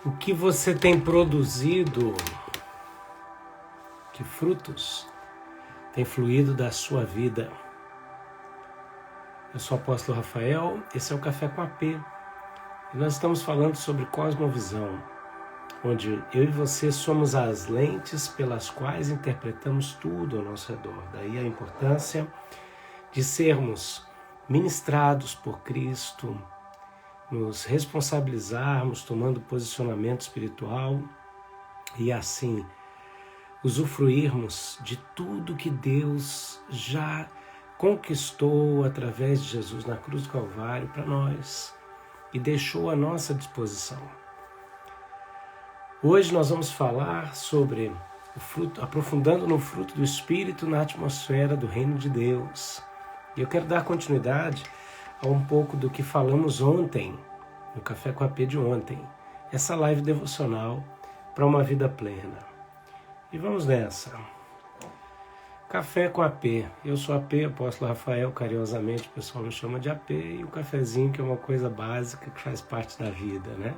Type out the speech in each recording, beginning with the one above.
O que você tem produzido? Que frutos tem fluído da sua vida? Eu sou o apóstolo Rafael, esse é o Café com AP. E nós estamos falando sobre cosmovisão, onde eu e você somos as lentes pelas quais interpretamos tudo ao nosso redor. Daí a importância de sermos ministrados por Cristo, nos responsabilizarmos, tomando posicionamento espiritual e assim usufruirmos de tudo que Deus já conquistou através de Jesus na cruz do Calvário para nós e deixou à nossa disposição. Hoje nós vamos falar sobre o fruto, aprofundando no fruto do Espírito na atmosfera do Reino de Deus. E eu quero dar continuidade a um pouco do que falamos ontem, no Café com AP de ontem, essa live devocional para uma vida plena. E vamos nessa. Café com AP. Eu sou AP, apóstolo Rafael, carinhosamente o pessoal me chama de AP, e o cafezinho que é uma coisa básica que faz parte da vida, né?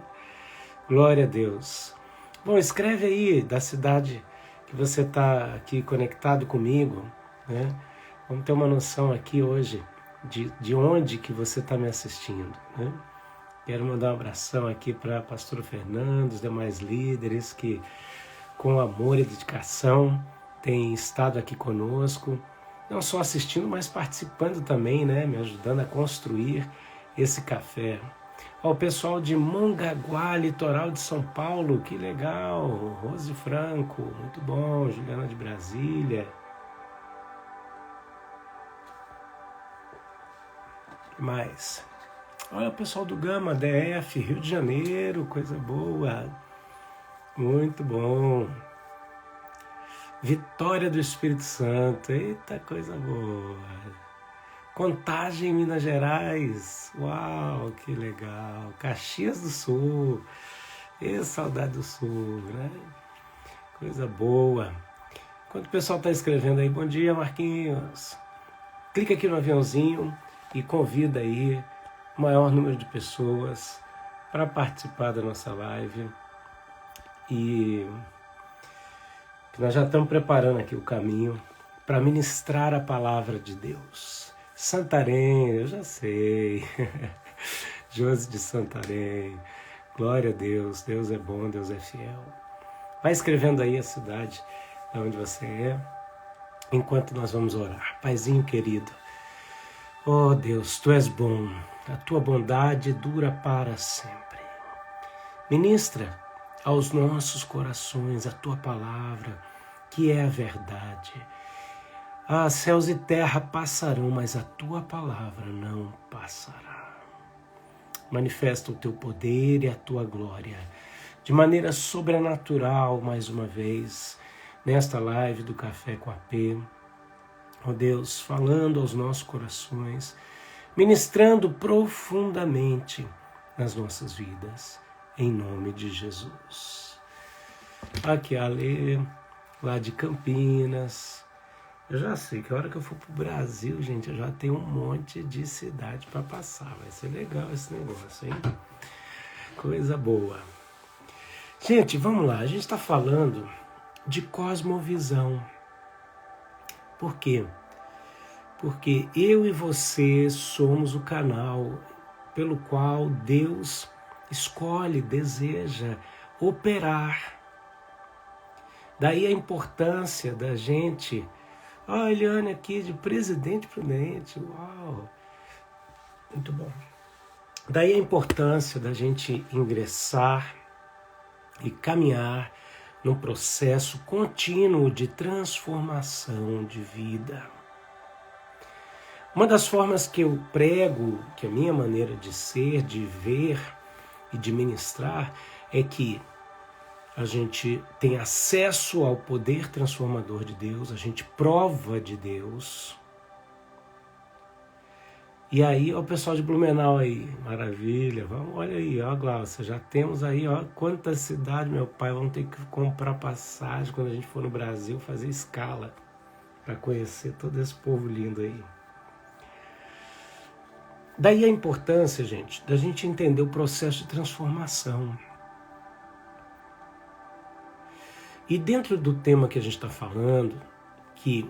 Glória a Deus. Bom, escreve aí da cidade que você está aqui conectado comigo, né? Vamos ter uma noção aqui hoje de onde que você está me assistindo, né? Quero mandar um abração aqui para pastor Fernando, os demais líderes que com amor e dedicação têm estado aqui conosco, não só assistindo, mas participando também, né? Me ajudando a construir esse café. Ó, o pessoal de Mongaguá, litoral de São Paulo, que legal! Rose Franco, muito bom. Juliana de Brasília. Mais. Olha o pessoal do Gama, DF, Rio de Janeiro, coisa boa. Muito bom. Vitória do Espírito Santo, eita coisa boa. Contagem, Minas Gerais, uau, que legal. Caxias do Sul, saudade do Sul, né? Coisa boa. Enquanto o pessoal está escrevendo aí, bom dia Marquinhos. Clica aqui no aviãozinho e convida aí o maior número de pessoas para participar da nossa live. E nós já estamos preparando aqui o caminho para ministrar a palavra de Deus. Santarém, eu já sei. Josi de Santarém. Glória a Deus, Deus é bom, Deus é fiel. Vai escrevendo aí a cidade de onde você é, enquanto nós vamos orar. Paizinho querido, oh Deus, Tu és bom, a Tua bondade dura para sempre. Ministra aos nossos corações a Tua palavra, que é a verdade. Ah, céus e terra passarão, mas a Tua palavra não passará. Manifesta o Teu poder e a Tua glória, de maneira sobrenatural, mais uma vez, nesta live do Café com AP. Ó Deus, falando aos nossos corações, ministrando profundamente nas nossas vidas, em nome de Jesus. Aqui a Ale, lá de Campinas. Eu já sei que a hora que eu for pro Brasil, gente, eu já tenho um monte de cidade para passar. Vai ser legal esse negócio, hein? Coisa boa. Gente, vamos lá. A gente está falando de cosmovisão. Por quê? Porque eu e você somos o canal pelo qual Deus escolhe, deseja operar. Daí a importância da gente... Ó, a Eliane aqui de Presidente Prudente, uau! Muito bom. Daí a importância da gente ingressar e caminhar num processo contínuo de transformação de vida. Uma das formas que eu prego, que é a minha maneira de ser, de ver e de ministrar, é que a gente tem acesso ao poder transformador de Deus, a gente prova de Deus. E aí, ó, o pessoal de Blumenau aí, maravilha, vamos, olha aí, ó, Glaucia, já temos aí, ó, quantas cidades, meu pai, vamos ter que comprar passagem quando a gente for no Brasil, fazer escala, para conhecer todo esse povo lindo aí. Daí a importância, gente, da gente entender o processo de transformação. E dentro do tema que a gente está falando, que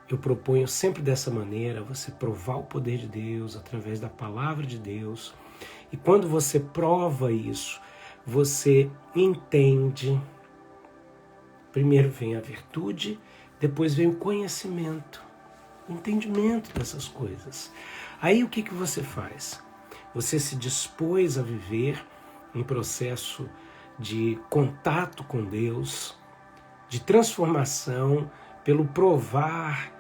eu proponho sempre dessa maneira, você provar o poder de Deus através da palavra de Deus. E quando você prova isso, você entende. Primeiro vem a virtude, depois vem o conhecimento, o entendimento dessas coisas. Aí o que você faz? Você se dispôs a viver um processo de contato com Deus, de transformação pelo provar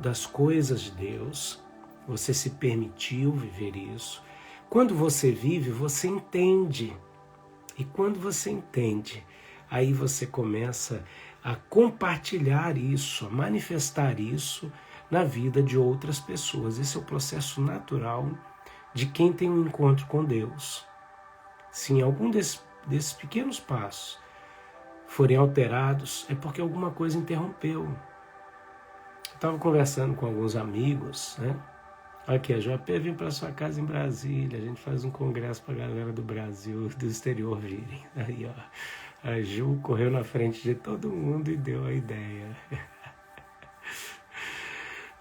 das coisas de Deus. Você se permitiu viver isso. Quando você vive, você entende. E quando você entende, aí você começa a compartilhar isso, a manifestar isso na vida de outras pessoas. Esse é o processo natural de quem tem um encontro com Deus. Se em algum desses pequenos passos forem alterados, é porque alguma coisa interrompeu. Eu estava conversando com alguns amigos, né? Aqui, a JP vem para sua casa em Brasília, a gente faz um congresso para a galera do Brasil, do exterior virem. Aí, ó, a Ju correu na frente de todo mundo e deu a ideia.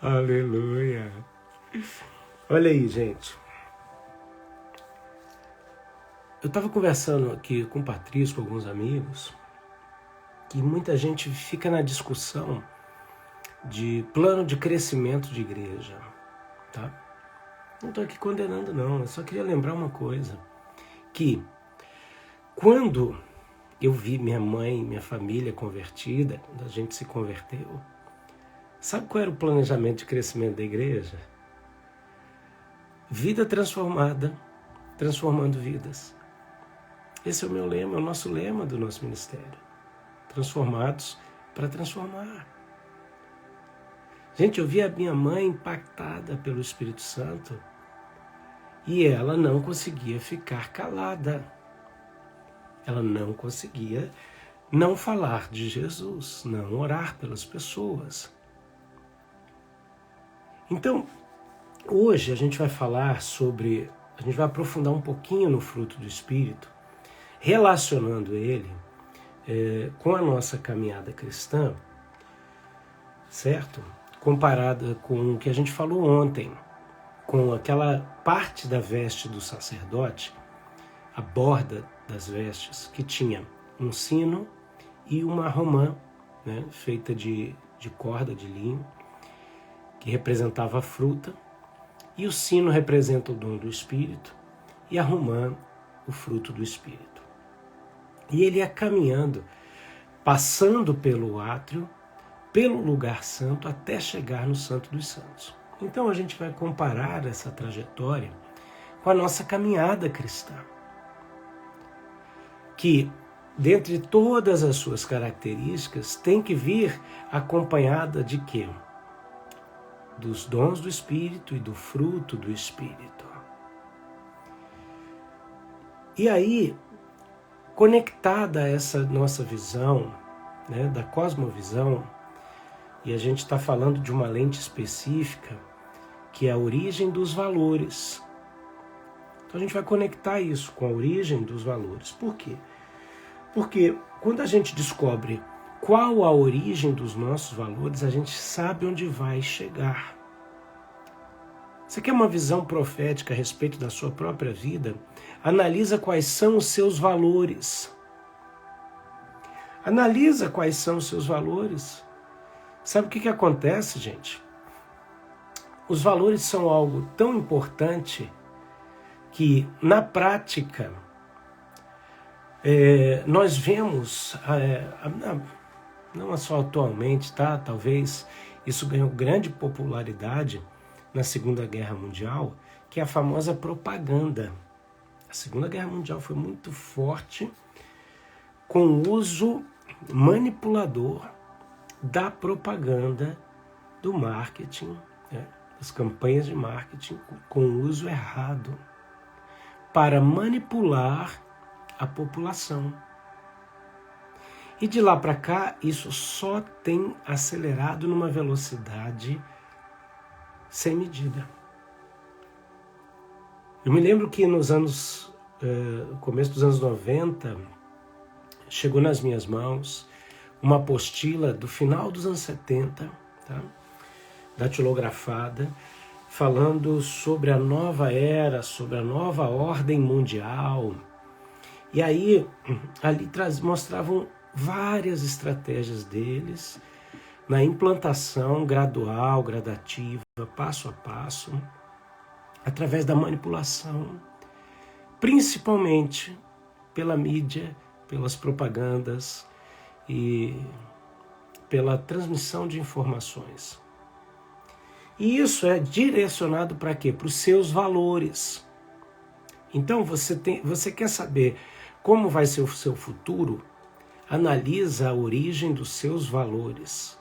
Aleluia. Olha aí, gente. Eu estava conversando aqui com o Patrício, com alguns amigos, que muita gente fica na discussão de plano de crescimento de igreja, tá? Não estou aqui condenando não, eu só queria lembrar uma coisa, que quando eu vi minha mãe, minha família convertida, quando a gente se converteu, sabe qual era o planejamento de crescimento da igreja? Vida transformada, transformando vidas. Esse é o meu lema, é o nosso lema do nosso ministério. Transformados para transformar. Gente, eu vi a minha mãe impactada pelo Espírito Santo e ela não conseguia ficar calada. Ela não conseguia não falar de Jesus, não orar pelas pessoas. Então, hoje a gente vai falar sobre, a gente vai aprofundar um pouquinho no fruto do Espírito, relacionando ele com a nossa caminhada cristã, certo? Comparada com o que a gente falou ontem, com aquela parte da veste do sacerdote, a borda das vestes, que tinha um sino e uma romã, né, feita de corda de linho, que representava a fruta, e o sino representa o dom do Espírito, e a romã, o fruto do Espírito. E ele ia caminhando, passando pelo átrio, pelo lugar santo, até chegar no Santo dos Santos. Então a gente vai comparar essa trajetória com a nossa caminhada cristã, que, dentre todas as suas características, tem que vir acompanhada de quê? Dos dons do Espírito e do fruto do Espírito. E aí, conectada a essa nossa visão, né, da cosmovisão, e a gente está falando de uma lente específica, que é a origem dos valores. Então a gente vai conectar isso com a origem dos valores. Por quê? Porque quando a gente descobre qual a origem dos nossos valores, a gente sabe onde vai chegar. Você quer uma visão profética a respeito da sua própria vida? Analisa quais são os seus valores. Analisa quais são os seus valores. Sabe o que acontece, gente? Os valores são algo tão importante que, na prática, nós vemos, não só atualmente, tá? Talvez isso ganhou grande popularidade na Segunda Guerra Mundial, que é a famosa propaganda. A Segunda Guerra Mundial foi muito forte com o uso manipulador da propaganda, do marketing, né? Das campanhas de marketing com uso errado para manipular a população. E de lá para cá, isso só tem acelerado numa velocidade sem medida. Eu me lembro que no começo dos anos 90, chegou nas minhas mãos uma apostila do final dos anos 70, tá? Datilografada, falando sobre a nova era, sobre a nova ordem mundial. E aí, ali mostravam várias estratégias deles na implantação gradual, gradativa, passo a passo, através da manipulação, principalmente pela mídia, pelas propagandas e pela transmissão de informações. E isso é direcionado para quê? Para os seus valores. Então, você quer saber como vai ser o seu futuro? Analisa a origem dos seus valores.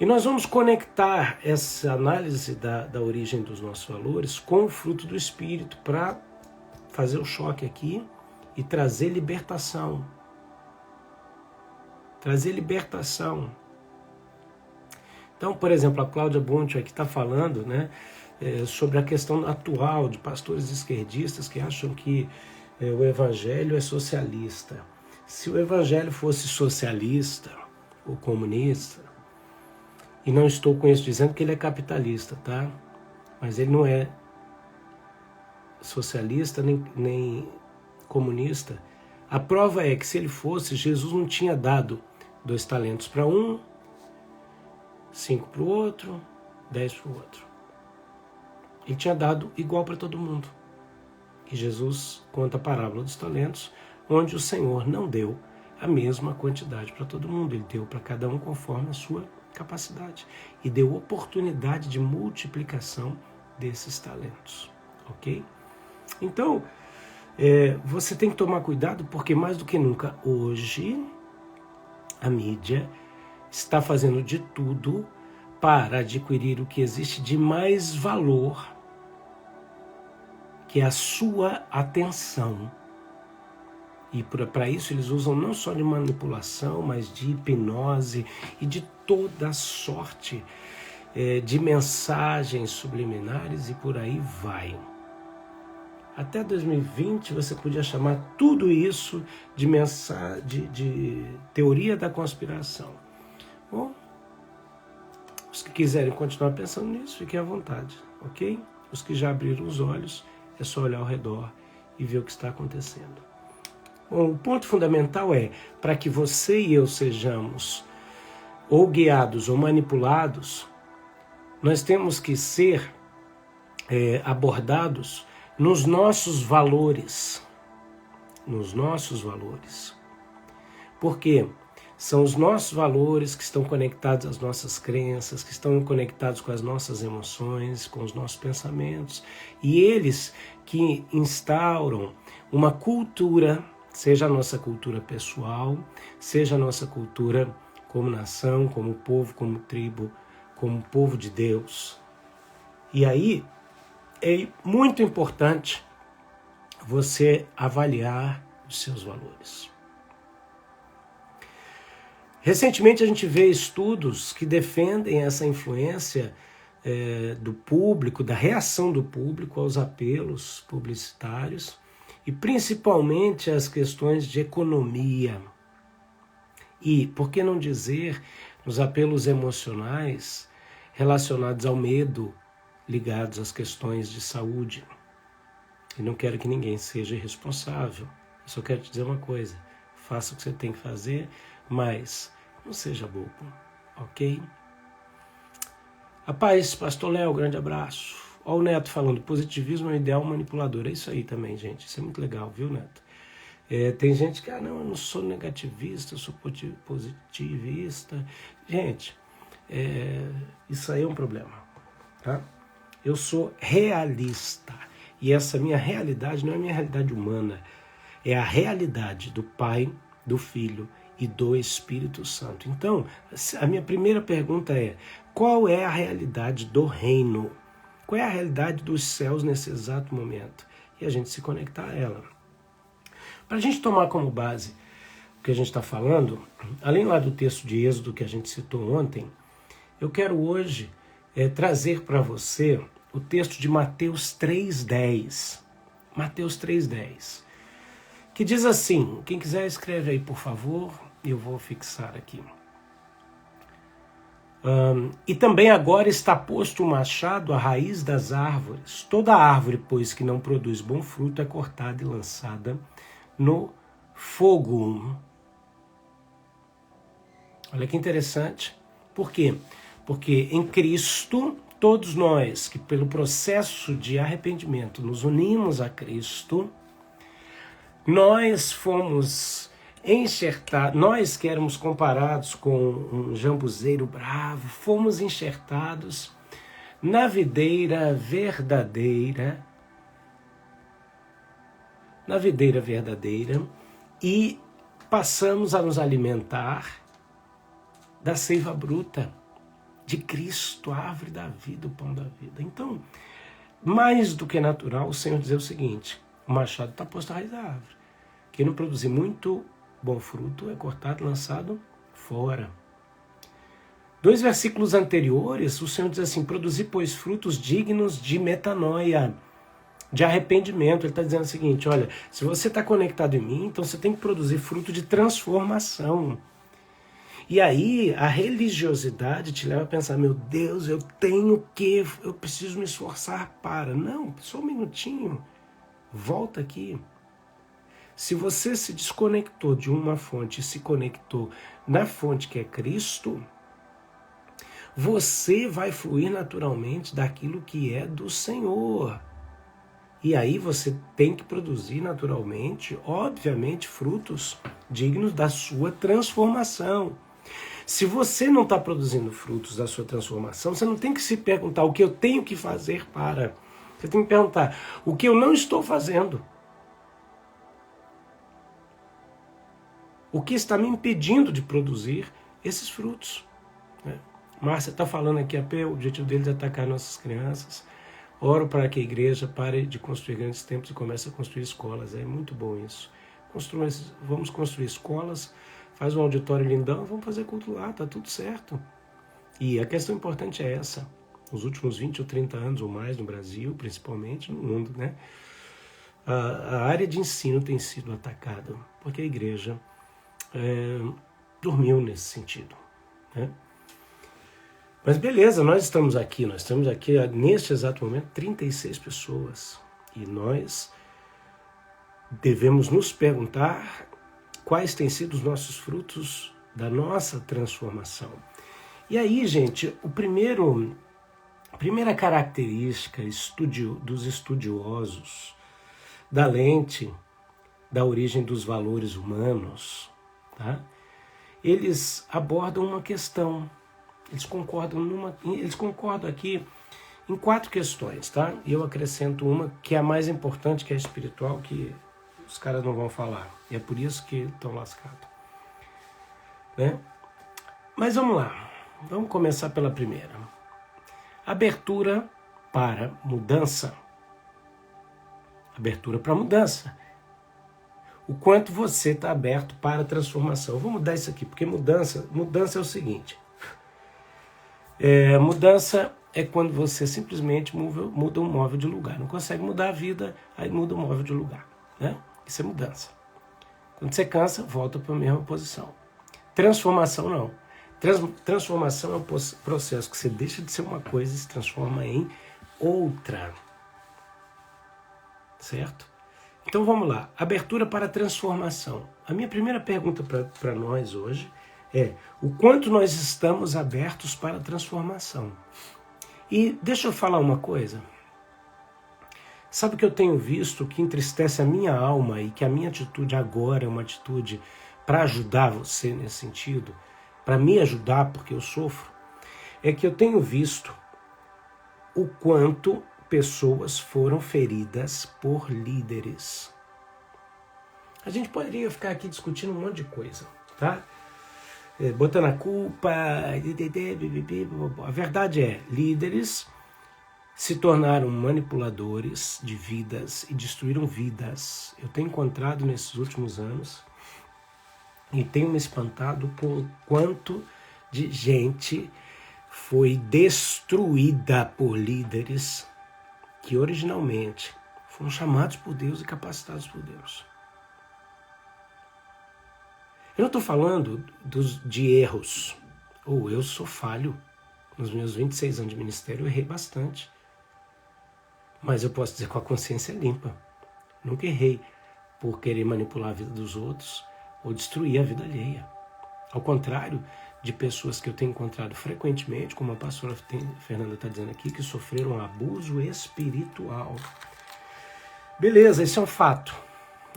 E nós vamos conectar essa análise da origem dos nossos valores com o fruto do Espírito para fazer o choque aqui e trazer libertação. Trazer libertação. Então, por exemplo, a Cláudia Bunch aqui está falando, né, sobre a questão atual de pastores esquerdistas que acham que o evangelho é socialista. Se o evangelho fosse socialista ou comunista, e não estou com isso dizendo que ele é capitalista, tá? Mas ele não é socialista nem comunista. A prova é que se ele fosse, Jesus não tinha dado 2 talentos para um, 5 para o outro, 10 para o outro. Ele tinha dado igual para todo mundo. E Jesus conta a parábola dos talentos, onde o Senhor não deu a mesma quantidade para todo mundo. Ele deu para cada um conforme a sua capacidade. E deu oportunidade de multiplicação desses talentos. Ok? Então, você tem que tomar cuidado, porque mais do que nunca hoje, a mídia está fazendo de tudo para adquirir o que existe de mais valor, que é a sua atenção. E para isso eles usam não só de manipulação, mas de hipnose e de toda sorte de mensagens subliminares e por aí vai. Até 2020 você podia chamar tudo isso de teoria da conspiração. Bom, os que quiserem continuar pensando nisso, fiquem à vontade, ok? Os que já abriram os olhos, é só olhar ao redor e ver o que está acontecendo. Bom, o ponto fundamental é, para que você e eu sejamos ou guiados ou manipulados, nós temos que ser abordados nos nossos valores. Nos nossos valores. Por quê? São os nossos valores que estão conectados às nossas crenças, que estão conectados com as nossas emoções, com os nossos pensamentos. E eles que instauram uma cultura, seja a nossa cultura pessoal, seja a nossa cultura como nação, como povo, como tribo, como povo de Deus. E aí é muito importante você avaliar os seus valores. Recentemente a gente vê estudos que defendem essa influência do público, da reação do público aos apelos publicitários e principalmente as questões de economia. E, por que não dizer, nos apelos emocionais relacionados ao medo, ligados às questões de saúde. E não quero que ninguém seja irresponsável. Eu só quero te dizer uma coisa. Faça o que você tem que fazer, mas não seja bobo, ok? A paz, Pastor Léo, grande abraço. Olha o Neto falando, positivismo é um ideal manipulador. É isso aí também, gente. Isso é muito legal, viu, Neto? Tem gente que, não, eu não sou negativista, eu sou positivista. Gente, isso aí é um problema, tá? Eu sou realista. E essa minha realidade não é a minha realidade humana. É a realidade do Pai, do Filho e do Espírito Santo. Então, a minha primeira pergunta é, qual é a realidade do reino? Qual é a realidade dos céus nesse exato momento? E a gente se conectar a ela. Para a gente tomar como base o que a gente está falando, além lá do texto de Êxodo que a gente citou ontem, eu quero hoje trazer para você o texto de Mateus 3,10. Mateus 3,10. que diz assim, quem quiser escreve aí, por favor, eu vou fixar aqui. E também agora está posto o machado à raiz das árvores. Toda árvore, pois, que não produz bom fruto é cortada e lançada no fogo. Olha que interessante. Por quê? Porque em Cristo, todos nós que pelo processo de arrependimento nos unimos a Cristo, nós fomos enxertados, nós que éramos comparados com um jambuzeiro bravo, fomos enxertados na videira verdadeira, e passamos a nos alimentar da seiva bruta de Cristo, a árvore da vida, o pão da vida. Então, mais do que natural, o Senhor dizer o seguinte: o machado está posto à raiz da árvore. Quem não produzir muito bom fruto é cortado e lançado fora. 2 versículos anteriores, o Senhor diz assim: produzir, pois, frutos dignos de metanoia, de arrependimento. Ele está dizendo o seguinte: olha, se você está conectado em mim, então você tem que produzir fruto de transformação. E aí a religiosidade te leva a pensar: meu Deus, eu preciso me esforçar para. Não, só um minutinho, volta aqui. Se você se desconectou de uma fonte e se conectou na fonte que é Cristo, você vai fluir naturalmente daquilo que é do Senhor. E aí você tem que produzir naturalmente, obviamente, frutos dignos da sua transformação. Se você não está produzindo frutos da sua transformação, você não tem que se perguntar o que eu tenho que fazer para. Você tem que perguntar o que eu não estou fazendo. O que está me impedindo de produzir esses frutos? Márcia está falando aqui, o objetivo deles é atacar nossas crianças. Oro para que a igreja pare de construir grandes templos e comece a construir escolas. É muito bom isso. Vamos construir escolas, faz um auditório lindão, vamos fazer culto lá, está tudo certo. E a questão importante é essa. Nos últimos 20 ou 30 anos ou mais no Brasil, principalmente no mundo, né? A área de ensino tem sido atacada porque a igreja dormiu nesse sentido, né? Mas beleza, nós estamos aqui neste exato momento 36 pessoas e nós devemos nos perguntar quais têm sido os nossos frutos da nossa transformação. E aí, gente, a primeira característica dos estudiosos da lente da origem dos valores humanos, tá? Eles abordam uma questão, eles concordam aqui em 4 questões, tá? E eu acrescento uma que é a mais importante, que é a espiritual, que os caras não vão falar, e é por isso que estão lascados, né? Mas vamos lá, vamos começar pela primeira. Abertura para mudança. Abertura para mudança. O quanto você está aberto para a transformação. Eu vou mudar isso aqui, porque mudança é o seguinte. Mudança é quando você simplesmente muda um móvel de lugar. Não consegue mudar a vida, aí muda o móvel de lugar, né? Isso é mudança. Quando você cansa, volta para a mesma posição. Transformação não. Transformação é um processo que você deixa de ser uma coisa e se transforma em outra. Certo? Então vamos lá, abertura para transformação. A minha primeira pergunta para nós hoje é: o quanto nós estamos abertos para a transformação? E deixa eu falar uma coisa. Sabe o que eu tenho visto que entristece a minha alma e que a minha atitude agora é uma atitude para ajudar você nesse sentido, para me ajudar porque eu sofro? É que eu tenho visto o quanto pessoas foram feridas por líderes. A gente poderia ficar aqui discutindo um monte de coisa, tá? Botando a culpa. A verdade é, líderes se tornaram manipuladores de vidas e destruíram vidas. Eu tenho encontrado nesses últimos anos e tenho me espantado com o quanto de gente foi destruída por líderes que originalmente foram chamados por Deus e capacitados por Deus. Eu não estou falando de erros. Eu sou falho. Nos meus 26 anos de ministério eu errei bastante. Mas eu posso dizer com a consciência limpa. Nunca errei por querer manipular a vida dos outros ou destruir a vida alheia. Ao contrário de pessoas que eu tenho encontrado frequentemente, como a pastora Fernanda está dizendo aqui, que sofreram abuso espiritual. Beleza, isso é um fato,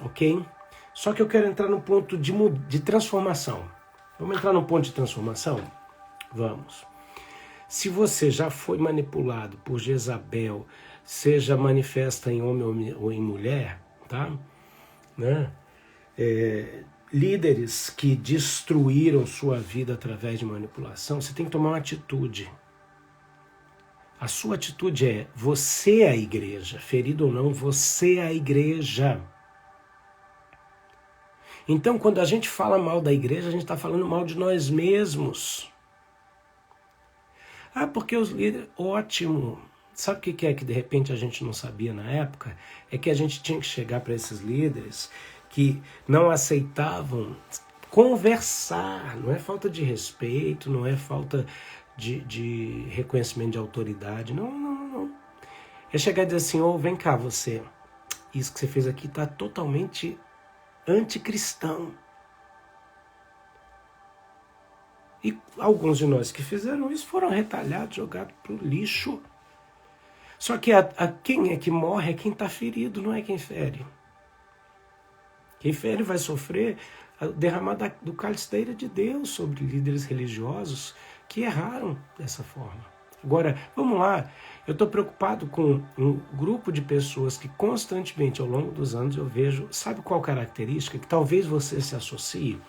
ok? Só que eu quero entrar no ponto de transformação. Vamos entrar no ponto de transformação? Vamos. Se você já foi manipulado por Jezabel, seja manifesta em homem ou em mulher, tá? Né? Líderes que destruíram sua vida através de manipulação, você tem que tomar uma atitude. A sua atitude é: você é a igreja, ferido ou não, você é a igreja. Então, quando a gente fala mal da igreja, a gente está falando mal de nós mesmos. Porque os líderes... Ótimo! Sabe o que é que de repente a gente não sabia na época? É que a gente tinha que chegar para esses líderes que não aceitavam conversar. Não é falta de respeito, não é falta de reconhecimento de autoridade. Não. É chegar e dizer assim: vem cá você, isso que você fez aqui está totalmente anticristão. E alguns de nós que fizeram isso foram retalhados, jogados para o lixo. Só que quem é que morre é quem está ferido, não é quem fere. Quem fere vai sofrer a derramada do cálice da ira de Deus sobre líderes religiosos que erraram dessa forma. Agora, vamos lá, eu estou preocupado com um grupo de pessoas que constantemente, ao longo dos anos, eu vejo, sabe qual característica que talvez você se associe,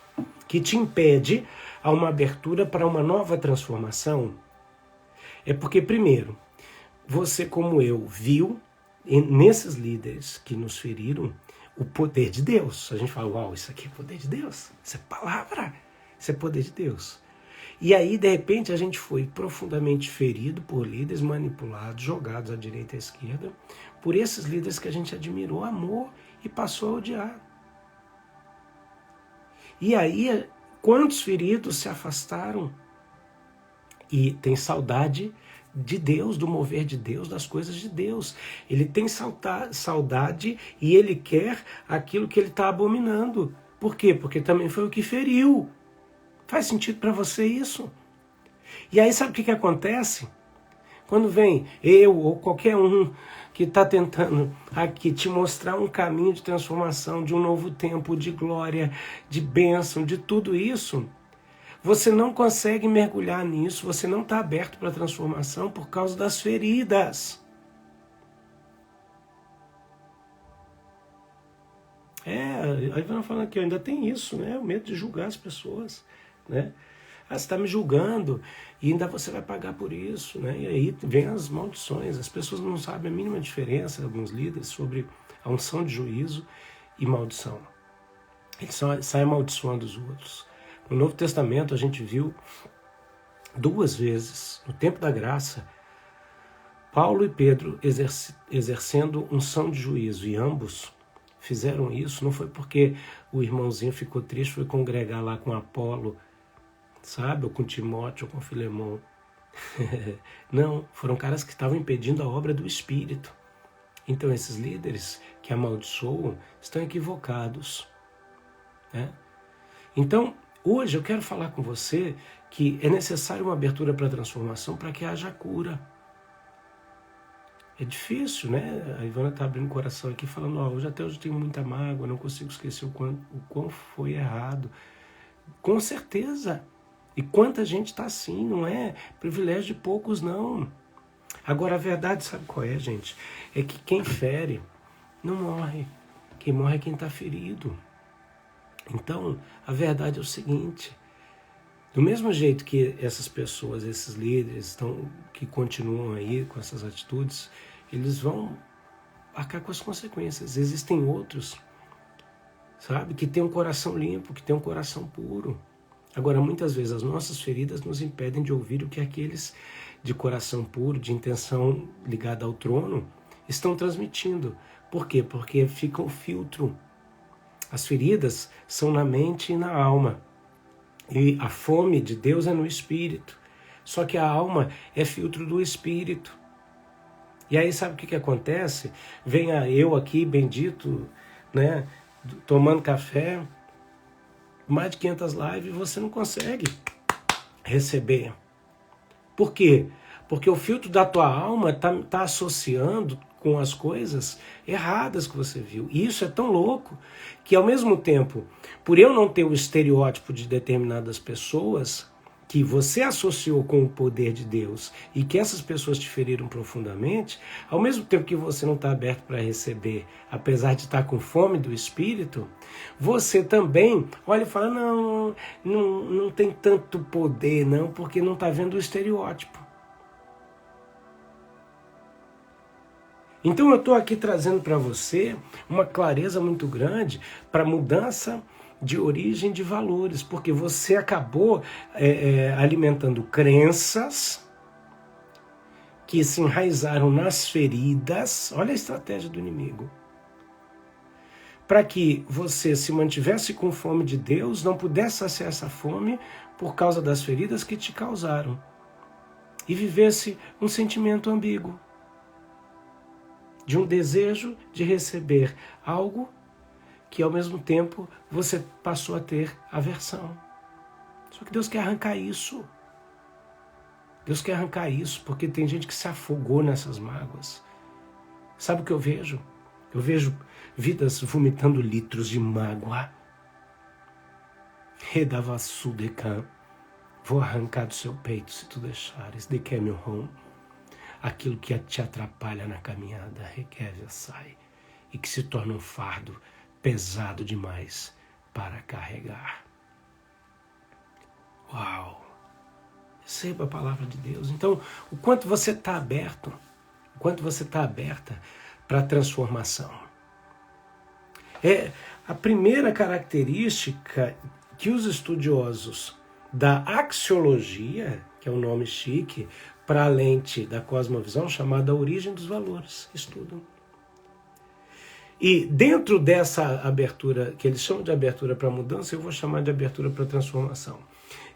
que te impede a uma abertura para uma nova transformação? É porque, primeiro, você, como eu, viu nesses líderes que nos feriram o poder de Deus. A gente fala: uau, isso aqui é poder de Deus, isso é palavra, isso é poder de Deus. E aí, de repente, a gente foi profundamente ferido por líderes manipulados, jogados à direita e à esquerda, por esses líderes que a gente admirou, amou e passou a odiar. E aí, quantos feridos se afastaram e tem saudade de Deus, do mover de Deus, das coisas de Deus. Ele tem saudade e ele quer aquilo que ele está abominando. Por quê? Porque também foi o que feriu. Faz sentido para você isso? E aí sabe o que acontece? Quando vem eu ou qualquer um que está tentando aqui te mostrar um caminho de transformação, de um novo tempo, de glória, de bênção, de tudo isso, você não consegue mergulhar nisso, você não está aberto para a transformação por causa das feridas. A Ivana falando aqui, ainda tem isso, né? O medo de julgar as pessoas, né? Você está me julgando e ainda você vai pagar por isso, né? E aí vem as maldições. As pessoas não sabem a mínima diferença, alguns líderes, sobre a unção de juízo e maldição. Eles saem amaldiçoando os outros. No Novo Testamento a gente viu 2 vezes, no tempo da graça, Paulo e Pedro exercendo unção de juízo, e ambos fizeram isso. Não foi porque o irmãozinho ficou triste, foi congregar lá com Apolo, sabe, ou com Timóteo, ou com Filemão. Não, foram caras que estavam impedindo a obra do Espírito. Então esses líderes que amaldiçoam estão equivocados, né? Então, hoje eu quero falar com você que é necessário uma abertura para a transformação para que haja cura. É difícil, né? A Ivana está abrindo o coração aqui falando: hoje até hoje eu tenho muita mágoa, não consigo esquecer o quão foi errado. Com certeza. E quanta gente está assim, não é privilégio de poucos, não. Agora, a verdade, sabe qual é, gente? É que quem fere não morre. Quem morre é quem está ferido. Então, a verdade é o seguinte: do mesmo jeito que essas pessoas, esses líderes que continuam aí com essas atitudes, eles vão arcar com as consequências. Existem outros, sabe, que têm um coração limpo, que têm um coração puro. Agora, muitas vezes as nossas feridas nos impedem de ouvir o que aqueles de coração puro, de intenção ligada ao trono, estão transmitindo. Por quê? Porque fica um filtro. As feridas são na mente e na alma. E a fome de Deus é no espírito. Só que a alma é filtro do espírito. E aí sabe o que acontece? Venha eu aqui, bendito, né, tomando café, mais de 500 lives, e você não consegue receber. Por quê? Porque o filtro da tua alma tá associando com as coisas erradas que você viu. E isso é tão louco que, ao mesmo tempo, por eu não ter o estereótipo de determinadas pessoas que você associou com o poder de Deus e que essas pessoas te feriram profundamente, ao mesmo tempo que você não está aberto para receber, apesar de estar com fome do Espírito, você também olha e fala, não tem tanto poder não, porque não está vendo o estereótipo. Então eu estou aqui trazendo para você uma clareza muito grande para mudança de origem de valores, porque você acabou alimentando crenças que se enraizaram nas feridas. Olha a estratégia do inimigo. Para que você se mantivesse com fome de Deus, não pudesse saciar essa fome por causa das feridas que te causaram. E vivesse um sentimento ambíguo. De um desejo de receber algo que ao mesmo tempo você passou a ter aversão. Só que Deus quer arrancar isso. Deus quer arrancar isso, porque tem gente que se afogou nessas mágoas. Sabe o que eu vejo? Eu vejo vidas vomitando litros de mágoa. Redavassudekan. Vou arrancar do seu peito se tu deixares. De que meu home. Aquilo que te atrapalha na caminhada, requeve sai. E que se torna um fardo pesado demais para carregar. Uau! Receba a palavra de Deus. Então, o quanto você está aberto, o quanto você está aberta para a transformação. É a primeira característica que os estudiosos da axiologia, que é um nome chique, para a lente da cosmovisão, chamada origem dos valores, estudam. E dentro dessa abertura, que eles chamam de abertura para mudança, eu vou chamar de abertura para transformação.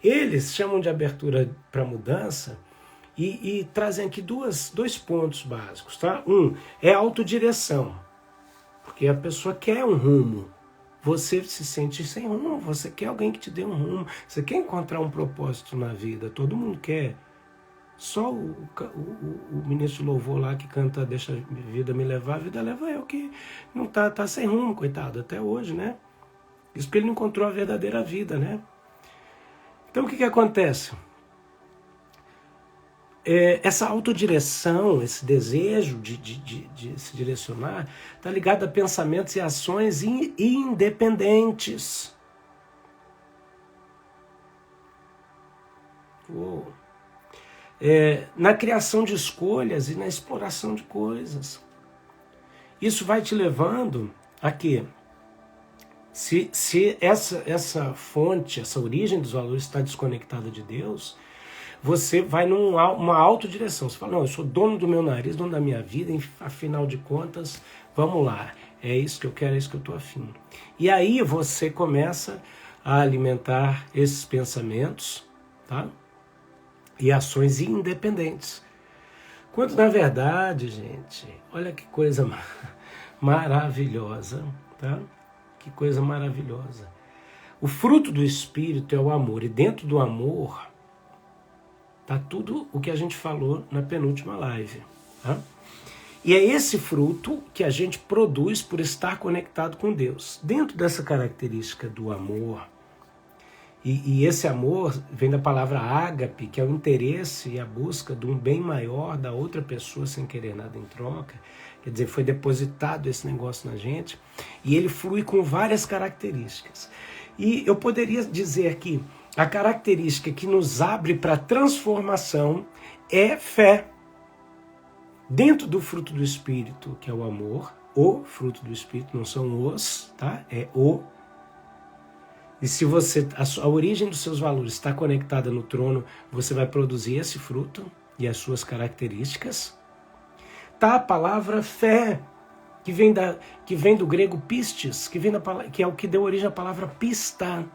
Eles chamam de abertura para mudança e trazem aqui dois pontos básicos. Tá? Um é a autodireção, porque a pessoa quer um rumo. Você se sente sem rumo, você quer alguém que te dê um rumo, você quer encontrar um propósito na vida, todo mundo quer. Só o ministro de louvor lá que canta Deixa a vida me levar, a vida leva eu, que não tá sem rumo, coitado, até hoje, né? Isso porque ele não encontrou a verdadeira vida, né? Então o que acontece? Essa autodireção, esse desejo de se direcionar, está ligado a pensamentos e ações independentes. Uou. Na criação de escolhas e na exploração de coisas. Isso vai te levando a quê? Se essa fonte, essa origem dos valores está desconectada de Deus, você vai numa autodireção. Você fala, não, eu sou dono do meu nariz, dono da minha vida, afinal de contas, vamos lá. É isso que eu quero, é isso que eu estou afim. E aí você começa a alimentar esses pensamentos, tá? E ações independentes. Quando, na verdade, gente, olha que coisa maravilhosa, tá? Que coisa maravilhosa. O fruto do Espírito é o amor, e dentro do amor tá tudo o que a gente falou na penúltima live, tá? E é esse fruto que a gente produz por estar conectado com Deus. Dentro dessa característica do amor, e esse amor vem da palavra ágape, que é o interesse e a busca de um bem maior da outra pessoa sem querer nada em troca. Quer dizer, foi depositado esse negócio na gente e ele flui com várias características. E eu poderia dizer que a característica que nos abre para a transformação é fé. Dentro do fruto do Espírito, que é o amor, o fruto do Espírito, não são os, tá? É o. E se a origem dos seus valores está conectada no trono, você vai produzir esse fruto e as suas características. Tá a palavra fé. que vem do grego pistes, que é o que deu origem à palavra pista.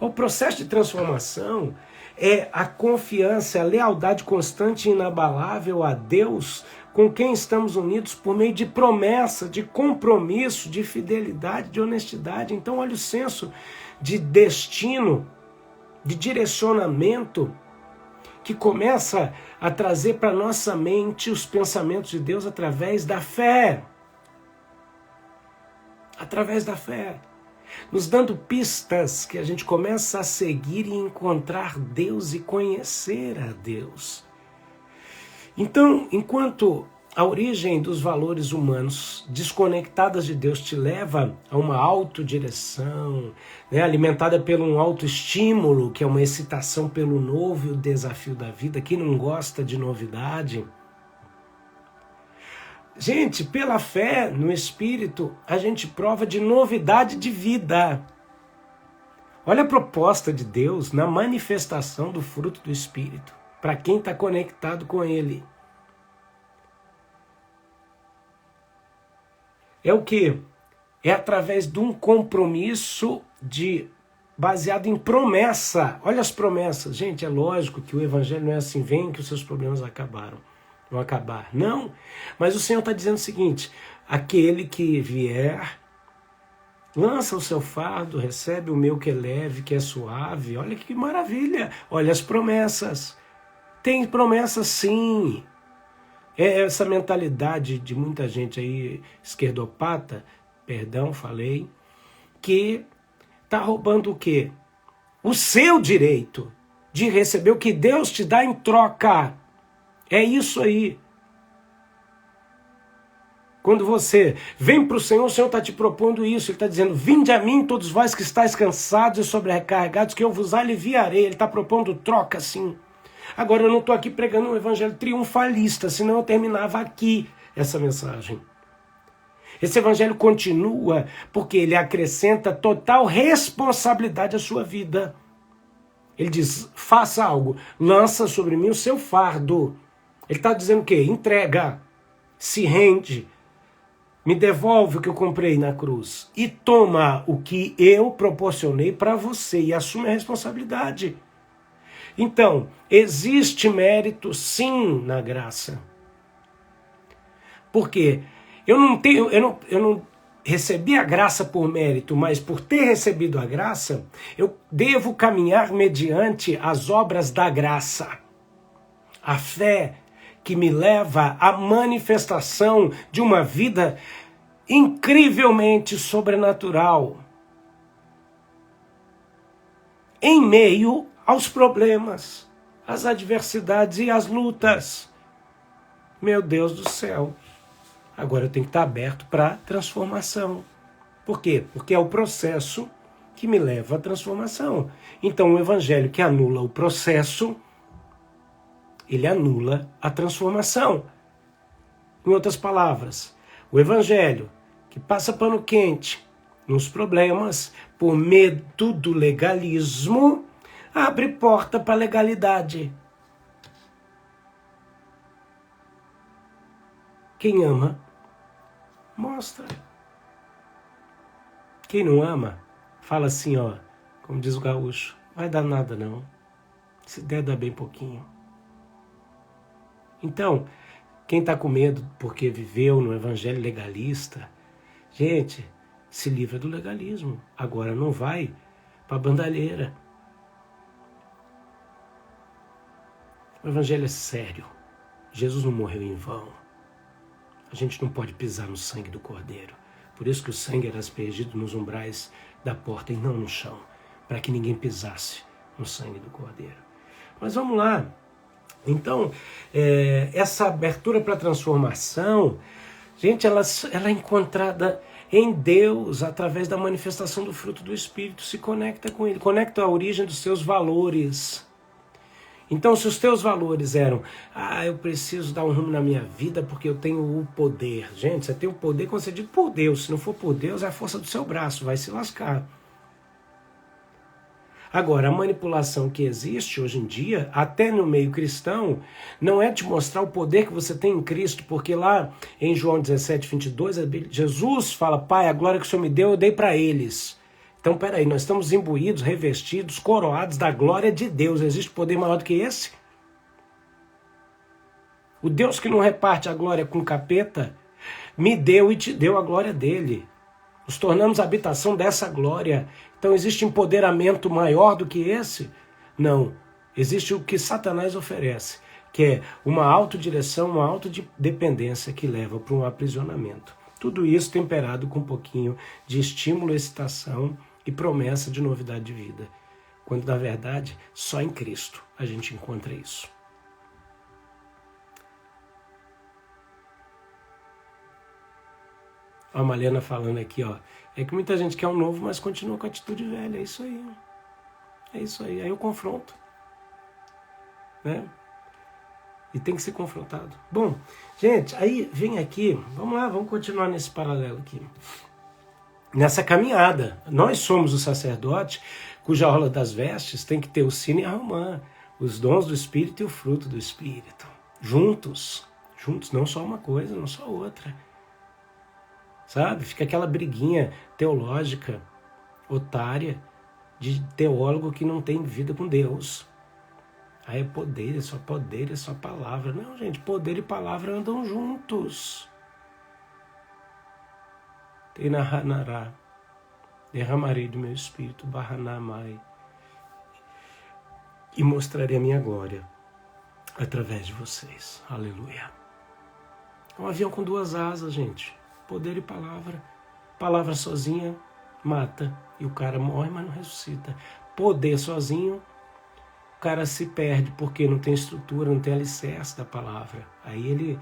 O processo de transformação é a confiança, a lealdade constante e inabalável a Deus, com quem estamos unidos por meio de promessa, de compromisso, de fidelidade, de honestidade. Então, olha o senso de destino, de direcionamento, que começa a trazer para nossa mente os pensamentos de Deus através da fé. Através da fé. Nos dando pistas que a gente começa a seguir e encontrar Deus e conhecer a Deus. Então, enquanto a origem dos valores humanos desconectadas de Deus te leva a uma autodireção, né, alimentada pelo um autoestímulo, que é uma excitação pelo novo e o desafio da vida, quem não gosta de novidade? Gente, pela fé no Espírito, a gente prova de novidade de vida. Olha a proposta de Deus na manifestação do fruto do Espírito, para quem está conectado com Ele. É o quê? É através de um compromisso baseado em promessa. Olha as promessas. Gente, é lógico que o Evangelho não é assim, vem que os seus problemas vão acabar. Não, mas o Senhor está dizendo o seguinte, aquele que vier, lança o seu fardo, recebe o meu que é leve, que é suave. Olha que maravilha, olha as promessas. Tem promessas sim. É essa mentalidade de muita gente aí, esquerdopata, que está roubando o quê? O seu direito de receber o que Deus te dá em troca. É isso aí. Quando você vem para o Senhor está te propondo isso. Ele está dizendo, vinde a mim todos vós que estáis cansados e sobrecarregados, que eu vos aliviarei. Ele está propondo troca sim. Agora eu não estou aqui pregando um evangelho triunfalista, senão eu terminava aqui essa mensagem. Esse evangelho continua porque ele acrescenta total responsabilidade à sua vida. Ele diz, faça algo, lança sobre mim o seu fardo. Ele está dizendo o quê? Entrega, se rende, me devolve o que eu comprei na cruz e toma o que eu proporcionei para você e assume a responsabilidade. Então, existe mérito sim na graça. Por quê? Eu não recebi a graça por mérito, mas por ter recebido a graça, eu devo caminhar mediante as obras da graça. A fé que me leva à manifestação de uma vida incrivelmente sobrenatural. Em meio aos problemas, às adversidades e às lutas. Meu Deus do céu. Agora eu tenho que estar aberto para transformação. Por quê? Porque é o processo que me leva à transformação. Então o evangelho que anula o processo, ele anula a transformação. Em outras palavras, o evangelho que passa pano quente nos problemas por medo do legalismo, abre porta para a legalidade. Quem ama, mostra. Quem não ama, fala assim, ó, como diz o gaúcho, vai dar nada não. Se der, dá bem pouquinho. Então, quem está com medo porque viveu no evangelho legalista, gente, se livra do legalismo. Agora não vai para a bandalheira. O evangelho é sério. Jesus não morreu em vão. A gente não pode pisar no sangue do Cordeiro. Por isso que o sangue era aspergido nos umbrais da porta e não no chão, para que ninguém pisasse no sangue do Cordeiro. Mas vamos lá. Então, essa abertura para a transformação, gente, ela é encontrada em Deus através da manifestação do fruto do Espírito. Se conecta com Ele, conecta a origem dos seus valores. Então, se os teus valores eram, eu preciso dar um rumo na minha vida porque eu tenho o poder. Gente, você tem o poder concedido por Deus. Se não for por Deus, é a força do seu braço, vai se lascar. Agora, a manipulação que existe hoje em dia, até no meio cristão, não é te mostrar o poder que você tem em Cristo, porque lá em João 17, 22, Jesus fala, Pai, a glória que o Senhor me deu, eu dei para eles. Então, peraí, nós estamos imbuídos, revestidos, coroados da glória de Deus. Existe poder maior do que esse? O Deus que não reparte a glória com capeta, me deu e te deu a glória dele. Nos tornamos habitação dessa glória. Então existe empoderamento maior do que esse? Não. Existe o que Satanás oferece, que é uma autodireção, uma autodependência que leva para um aprisionamento. Tudo isso temperado com um pouquinho de estímulo, excitação e promessa de novidade de vida. Quando, na verdade, só em Cristo a gente encontra isso. A Malena falando aqui, ó. É que muita gente quer um novo, mas continua com a atitude velha. É isso aí. É isso aí. Aí eu confronto. Né? E tem que ser confrontado. Bom, gente, aí vem aqui. Vamos lá, vamos continuar nesse paralelo aqui. Nessa caminhada. Nós somos o sacerdote cuja orla das vestes tem que ter o sino e a romã. Os dons do Espírito e o fruto do Espírito. Juntos. Juntos, não só uma coisa, não só outra. Sabe? Fica aquela briguinha teológica, otária, de teólogo que não tem vida com Deus. Aí é só palavra. Não, gente, poder e palavra andam juntos. Tenahanará, derramarei do meu espírito, Bahanamai, e mostrarei a minha glória através de vocês. Aleluia. É um avião com duas asas, gente. Poder e palavra. Palavra sozinha mata. E o cara morre, mas não ressuscita. Poder sozinho, o cara se perde porque não tem estrutura, não tem alicerce da palavra. Aí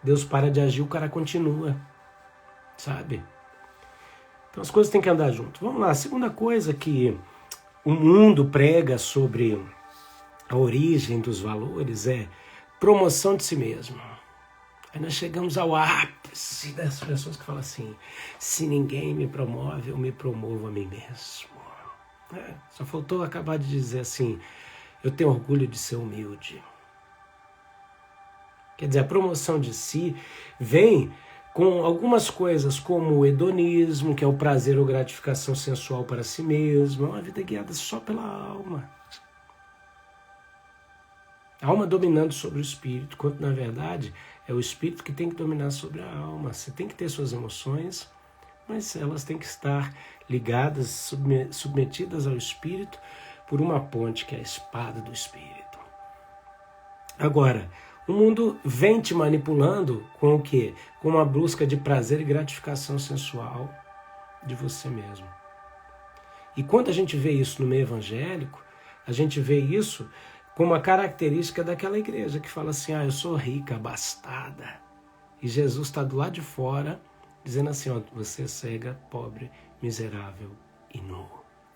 Deus para de agir, o cara continua. Sabe? Então as coisas têm que andar junto. Vamos lá. A segunda coisa que o mundo prega sobre a origem dos valores é promoção de si mesmo. Aí nós chegamos ao ápice das pessoas que falam assim, se ninguém me promove, eu me promovo a mim mesmo. Só faltou acabar de dizer assim, eu tenho orgulho de ser humilde. Quer dizer, a promoção de si vem com algumas coisas como o hedonismo, que é o prazer ou gratificação sensual para si mesmo, é uma vida guiada só pela alma. A alma dominando sobre o espírito, quando na verdade é o espírito que tem que dominar sobre a alma. Você tem que ter suas emoções, mas elas têm que estar ligadas, submetidas ao espírito por uma ponte que é a espada do espírito. Agora, o mundo vem te manipulando com o quê? Com uma busca de prazer e gratificação sensual de você mesmo. E quando a gente vê isso no meio evangélico, a gente vê isso como uma característica daquela igreja que fala assim, eu sou rica, abastada. E Jesus está do lado de fora, dizendo assim, você é cega, pobre, miserável e nu.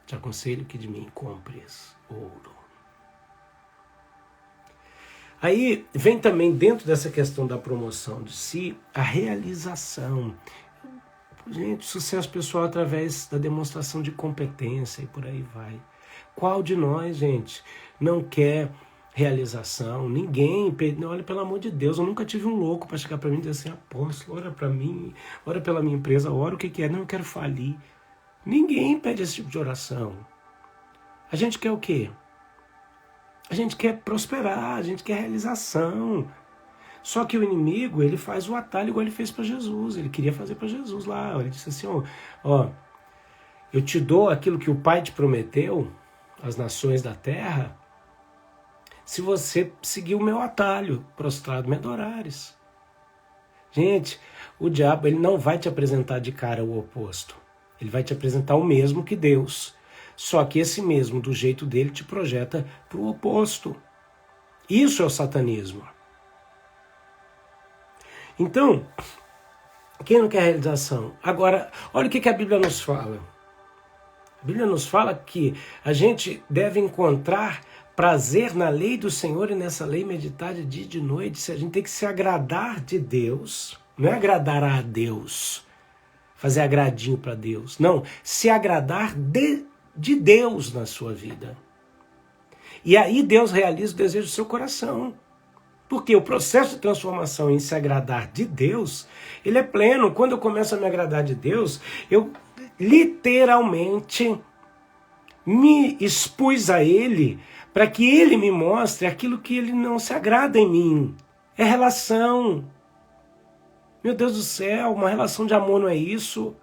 Te aconselho que de mim compres ouro. Aí vem também dentro dessa questão da promoção de si, a realização. Gente, sucesso pessoal através da demonstração de competência e por aí vai. Qual de nós, gente, não quer realização? Ninguém, olha, pelo amor de Deus, eu nunca tive um louco para chegar para mim e dizer assim, apóstolo, ora para mim, ora pela minha empresa, ora o que é, não, eu quero falir. Ninguém pede esse tipo de oração. A gente quer o quê? A gente quer prosperar, a gente quer realização. Só que o inimigo, ele faz o atalho igual ele fez para Jesus, ele queria fazer para Jesus lá, ele disse assim, eu te dou aquilo que o Pai te prometeu, as nações da terra, se você seguir o meu atalho, prostrado me adorares. Gente, o diabo ele não vai te apresentar de cara o oposto. Ele vai te apresentar o mesmo que Deus. Só que esse mesmo, do jeito dele, te projeta para o oposto. Isso é o satanismo. Então, quem não quer realização? Agora, olha o que a Bíblia nos fala. A Bíblia nos fala que a gente deve encontrar prazer na lei do Senhor e nessa lei meditar de dia e de noite. A gente tem que se agradar de Deus, não é agradar a Deus, fazer agradinho para Deus. Não, se agradar de de Deus na sua vida. E aí Deus realiza o desejo do seu coração. Porque o processo de transformação em se agradar de Deus, ele é pleno. Quando eu começo a me agradar de Deus, eu literalmente me expus a Ele para que Ele me mostre aquilo que Ele não se agrada em mim. É relação. Meu Deus do céu, uma relação de amor não é isso?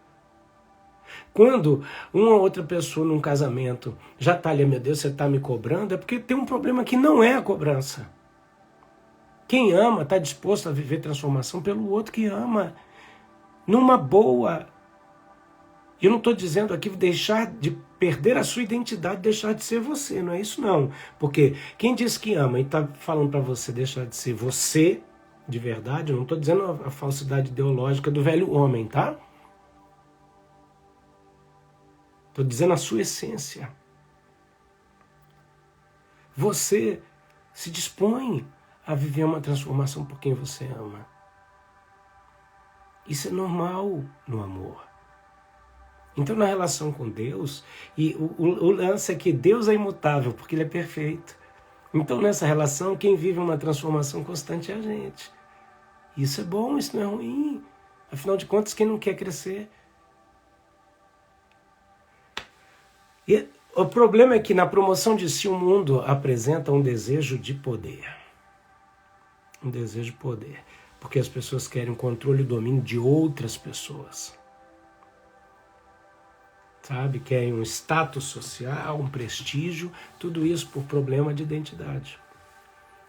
Quando uma outra pessoa num casamento já está ali, meu Deus, você está me cobrando, é porque tem um problema que não é a cobrança. Quem ama está disposto a viver transformação pelo outro que ama, numa boa. E eu não estou dizendo aqui deixar de perder a sua identidade, deixar de ser você, não é isso não. Porque quem diz que ama e está falando para você deixar de ser você, de verdade, eu não estou dizendo a falsidade ideológica do velho homem, tá? Estou dizendo a sua essência. Você se dispõe a viver uma transformação por quem você ama. Isso é normal no amor. Então, na relação com Deus, e o lance é que Deus é imutável, porque Ele é perfeito. Então, nessa relação, quem vive uma transformação constante é a gente. Isso é bom, isso não é ruim. Afinal de contas, quem não quer crescer? E o problema é que na promoção de si o mundo apresenta um desejo de poder. Um desejo de poder. Porque as pessoas querem o controle e o domínio de outras pessoas. Sabe? Querem um status social, um prestígio, tudo isso por problema de identidade.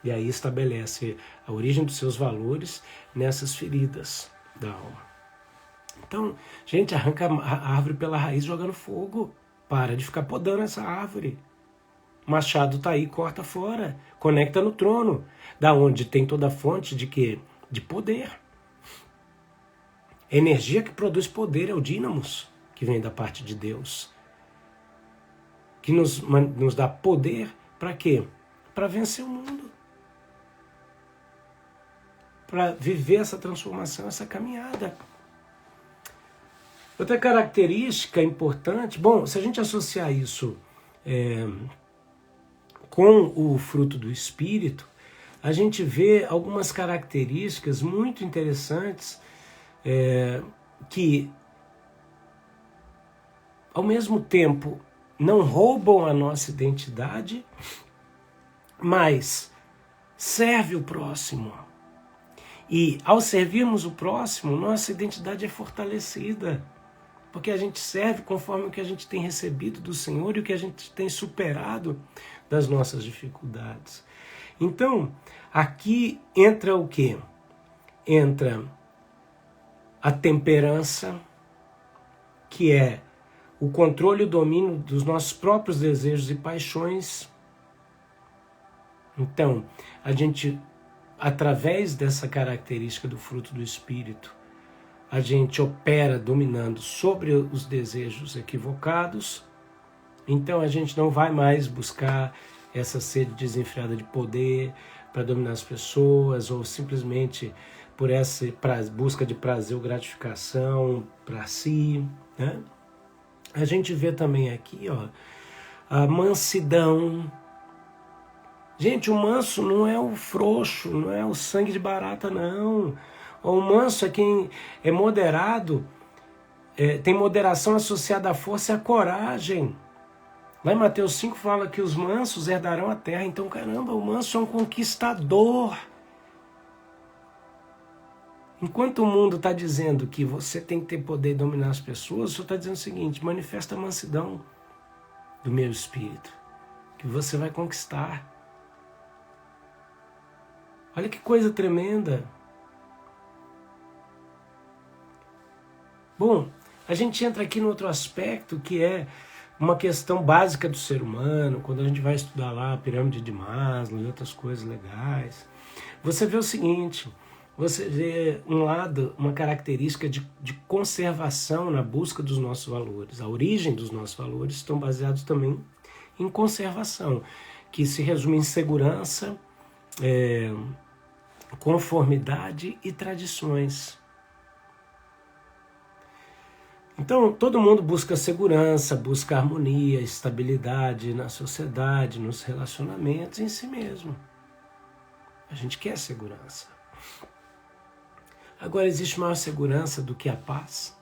E aí estabelece a origem dos seus valores nessas feridas da alma. Então, gente, arranca a árvore pela raiz e joga no fogo. Para de ficar podando essa árvore. Machado está aí, corta fora. Conecta no trono. Da onde tem toda a fonte de quê? De poder. A energia que produz poder é o dínamos, que vem da parte de Deus. Que nos dá poder para quê? Para vencer o mundo. Para viver essa transformação, essa caminhada. Outra característica importante, bom, se a gente associar isso com o fruto do Espírito, a gente vê algumas características muito interessantes que, ao mesmo tempo, não roubam a nossa identidade, mas serve o próximo. E, ao servirmos o próximo, nossa identidade é fortalecida. Porque a gente serve conforme o que a gente tem recebido do Senhor e o que a gente tem superado das nossas dificuldades. Então, aqui entra o quê? Entra a temperança, que é o controle e o domínio dos nossos próprios desejos e paixões. Então, a gente, através dessa característica do fruto do Espírito, a gente opera dominando sobre os desejos equivocados. Então a gente não vai mais buscar essa sede desenfreada de poder para dominar as pessoas, ou simplesmente por essa busca de prazer ou gratificação para si, né? A gente vê também aqui, ó, a mansidão. Gente, o manso não é o frouxo, não é o sangue de barata, não. O manso é quem é moderado, tem moderação associada à força e à coragem. Lá em Mateus 5 fala que os mansos herdarão a terra. Então, caramba, o manso é um conquistador. Enquanto o mundo está dizendo que você tem que ter poder e dominar as pessoas, o Senhor está dizendo o seguinte: manifesta a mansidão do meu espírito, que você vai conquistar. Olha que coisa tremenda. Bom, a gente entra aqui no outro aspecto, que é uma questão básica do ser humano, quando a gente vai estudar lá a pirâmide de Maslow e outras coisas legais. Você vê o seguinte, você vê um lado, uma característica de conservação na busca dos nossos valores. A origem dos nossos valores estão baseados também em conservação, que se resume em segurança, conformidade e tradições. Então, todo mundo busca segurança, busca harmonia, estabilidade na sociedade, nos relacionamentos, em si mesmo. A gente quer segurança. Agora, existe maior segurança do que a paz?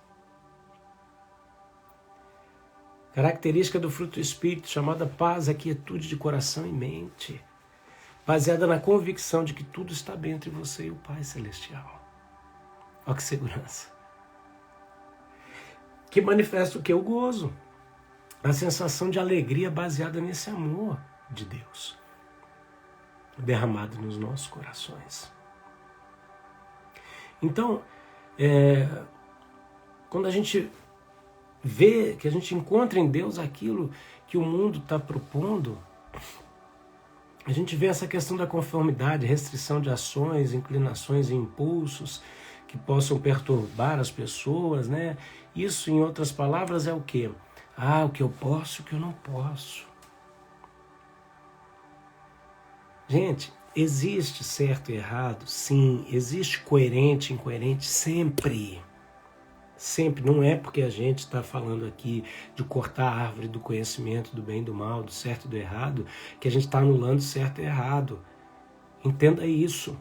Característica do fruto do Espírito, chamada paz, é quietude de coração e mente, baseada na convicção de que tudo está bem entre você e o Pai Celestial. Olha que segurança. Que manifesta o que? O gozo. A sensação de alegria baseada nesse amor de Deus, derramado nos nossos corações. Então, quando a gente vê, que a gente encontra em Deus aquilo que o mundo está propondo, a gente vê essa questão da conformidade, restrição de ações, inclinações e impulsos que possam perturbar as pessoas, né? Isso, em outras palavras, é o quê? O que eu posso e o que eu não posso. Gente, existe certo e errado? Sim. Existe coerente e incoerente? Sempre. Sempre. Não é porque a gente está falando aqui de cortar a árvore do conhecimento, do bem e do mal, do certo e do errado, que a gente está anulando certo e errado. Entenda isso.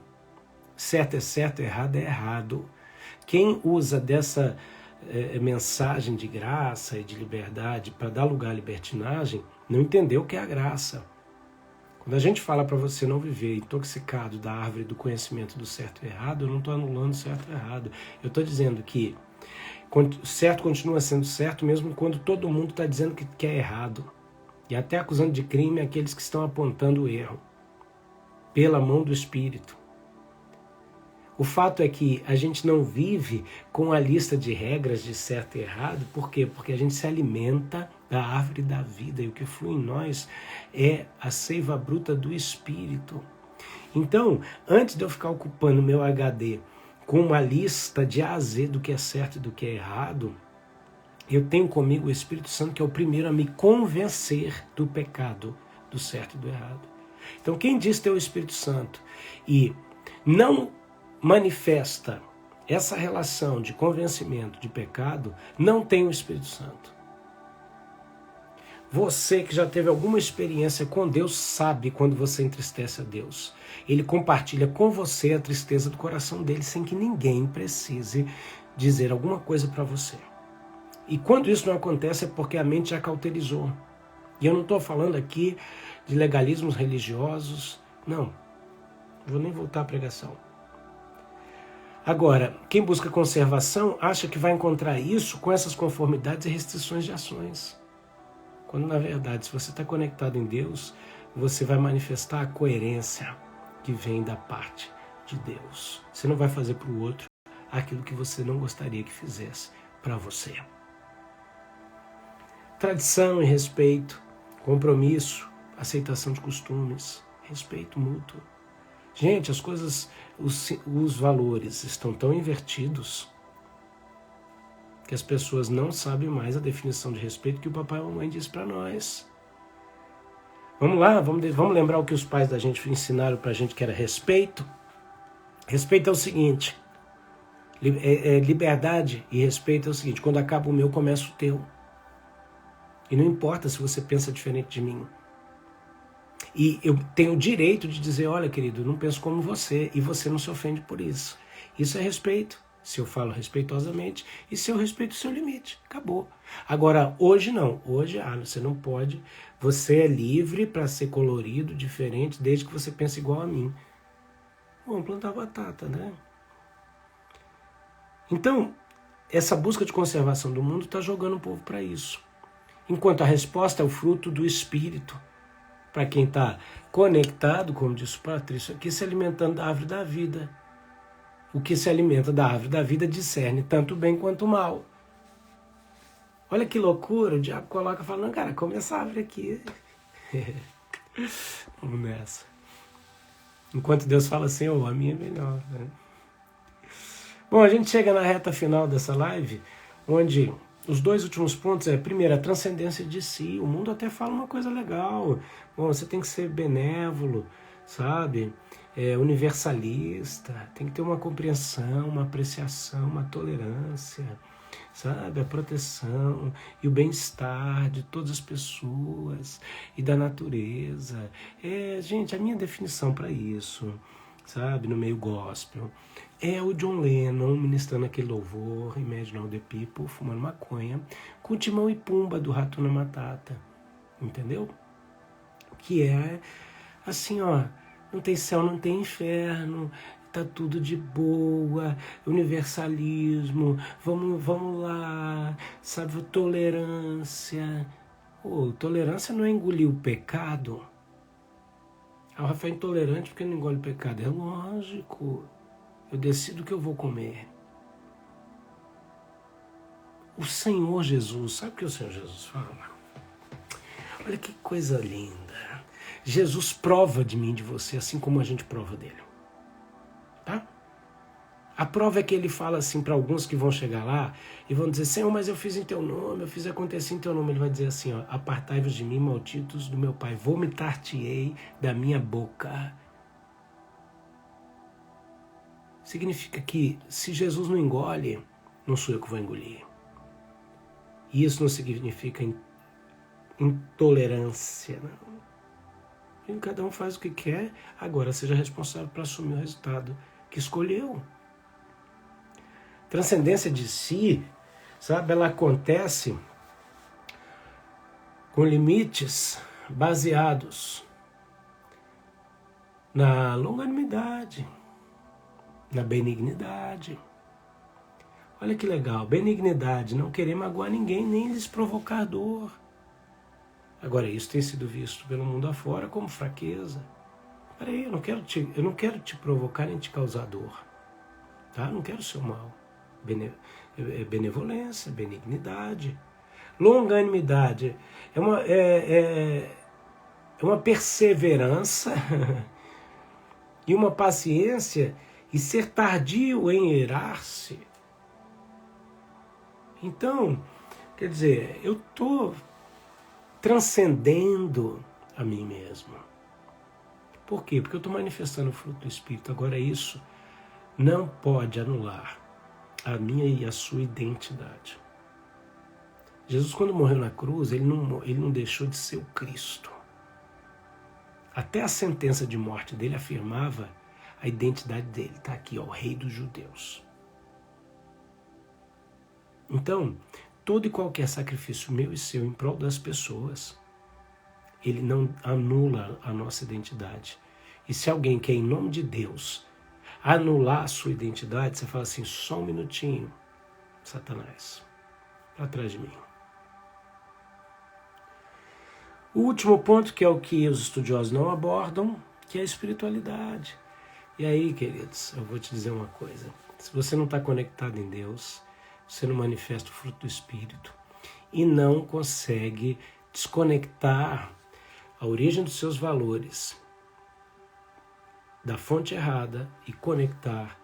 Certo é errado é errado. Quem usa dessa mensagem de graça e de liberdade para dar lugar à libertinagem, não entendeu o que é a graça. Quando a gente fala para você não viver intoxicado da árvore do conhecimento do certo e errado, eu não estou anulando certo e errado. Eu estou dizendo que certo continua sendo certo mesmo quando todo mundo está dizendo que é errado. E até acusando de crime aqueles que estão apontando o erro. Pela mão do Espírito. O fato é que a gente não vive com a lista de regras de certo e errado. Por quê? Porque a gente se alimenta da árvore da vida e o que flui em nós é a seiva bruta do Espírito. Então, antes de eu ficar ocupando meu HD com uma lista de A a Z do que é certo e do que é errado, eu tenho comigo o Espírito Santo, que é o primeiro a me convencer do pecado, do certo e do errado. Então, quem diz ter o Espírito Santo e não manifesta essa relação de convencimento de pecado, não tem o Espírito Santo. Você que já teve alguma experiência com Deus sabe quando você entristece a Deus. Ele compartilha com você a tristeza do coração dele sem que ninguém precise dizer alguma coisa para você. E quando isso não acontece é porque a mente já cauterizou. E eu não estou falando aqui de legalismos religiosos, não. Vou nem voltar à pregação. Agora, quem busca conservação acha que vai encontrar isso com essas conformidades e restrições de ações. Quando, na verdade, se você está conectado em Deus, você vai manifestar a coerência que vem da parte de Deus. Você não vai fazer para o outro aquilo que você não gostaria que fizesse para você. Tradição e respeito, compromisso, aceitação de costumes, respeito mútuo. Gente, as coisas, os valores estão tão invertidos que as pessoas não sabem mais a definição de respeito que o papai e a mamãe disse para nós. Vamos lá, vamos lembrar o que os pais da gente ensinaram para a gente, que era respeito. Respeito é o seguinte, liberdade e respeito é o seguinte, quando acaba o meu, começa o teu. E não importa se você pensa diferente de mim. E eu tenho o direito de dizer, olha, querido, eu não penso como você, e você não se ofende por isso. Isso é respeito, se eu falo respeitosamente, e se eu respeito o seu limite. Acabou. Agora, hoje não. Hoje, você não pode. Você é livre para ser colorido, diferente, desde que você pense igual a mim. Vamos plantar batata, né? Então, essa busca de conservação do mundo está jogando o povo para isso. Enquanto a resposta é o fruto do Espírito. Para quem está conectado, como disse o Patrício aqui, se alimentando da árvore da vida. O que se alimenta da árvore da vida discerne tanto o bem quanto o mal. Olha que loucura, o diabo coloca falando, cara, come essa árvore aqui. Vamos nessa. Enquanto Deus fala assim, a minha é melhor. Né? Bom, a gente chega na reta final dessa live, onde os dois últimos pontos primeiro, a transcendência de si. O mundo até fala uma coisa legal. Bom, você tem que ser benévolo, sabe? Universalista, tem que ter uma compreensão, uma apreciação, uma tolerância. sabe? A proteção e o bem-estar de todas as pessoas e da natureza. Gente, a minha definição para isso, sabe, no meio gospel, é o John Lennon ministrando aquele louvor, Imagine All the People, fumando maconha, com Timão e Pumba do Hakuna Matata, entendeu? Que é assim, ó, não tem céu, não tem inferno, tá tudo de boa, universalismo, vamos lá, sabe, tolerância. Tolerância não é engolir o pecado. O Rafael é intolerante porque não engole o pecado. É lógico, eu decido o que eu vou comer. O Senhor Jesus, sabe o que o Senhor Jesus fala? Olha que coisa linda. Jesus prova de mim, de você, assim como a gente prova dele. Tá? A prova é que ele fala assim para alguns que vão chegar lá e vão dizer, Senhor, mas eu fiz em teu nome, eu fiz acontecer em teu nome. Ele vai dizer assim, ó, apartai-vos de mim, malditos do meu Pai, vomitar-te-ei da minha boca. Significa que se Jesus não engole, não sou eu que vou engolir. E isso não significa intolerância, não. E cada um faz o que quer, agora seja responsável para assumir o resultado que escolheu. Transcendência de si, sabe, ela acontece com limites baseados na longanimidade, na benignidade. Olha que legal, benignidade, não querer magoar ninguém, nem lhes provocar dor. Agora, isso tem sido visto pelo mundo afora como fraqueza. Peraí, eu não quero te provocar nem te causar dor. Tá? Não quero o seu mal. Benevolência, benignidade. Longanimidade é uma perseverança e uma paciência e ser tardio em irar-se. Então, quer dizer, eu estou transcendendo a mim mesmo. Por quê? Porque eu estou manifestando o fruto do Espírito. Agora isso não pode anular a minha e a sua identidade. Jesus, quando morreu na cruz, ele não deixou de ser o Cristo. Até a sentença de morte dele afirmava a identidade dele. Está aqui, ó, o Rei dos Judeus. Então, todo e qualquer sacrifício meu e seu em prol das pessoas, ele não anula a nossa identidade. E se alguém quer, em nome de Deus, anular a sua identidade, você fala assim, só um minutinho, Satanás, para trás de mim. O último ponto, que é o que os estudiosos não abordam, que é a espiritualidade. E aí, queridos, eu vou te dizer uma coisa. Se você não está conectado em Deus, você não manifesta o fruto do Espírito e não consegue desconectar a origem dos seus valores da fonte errada e conectar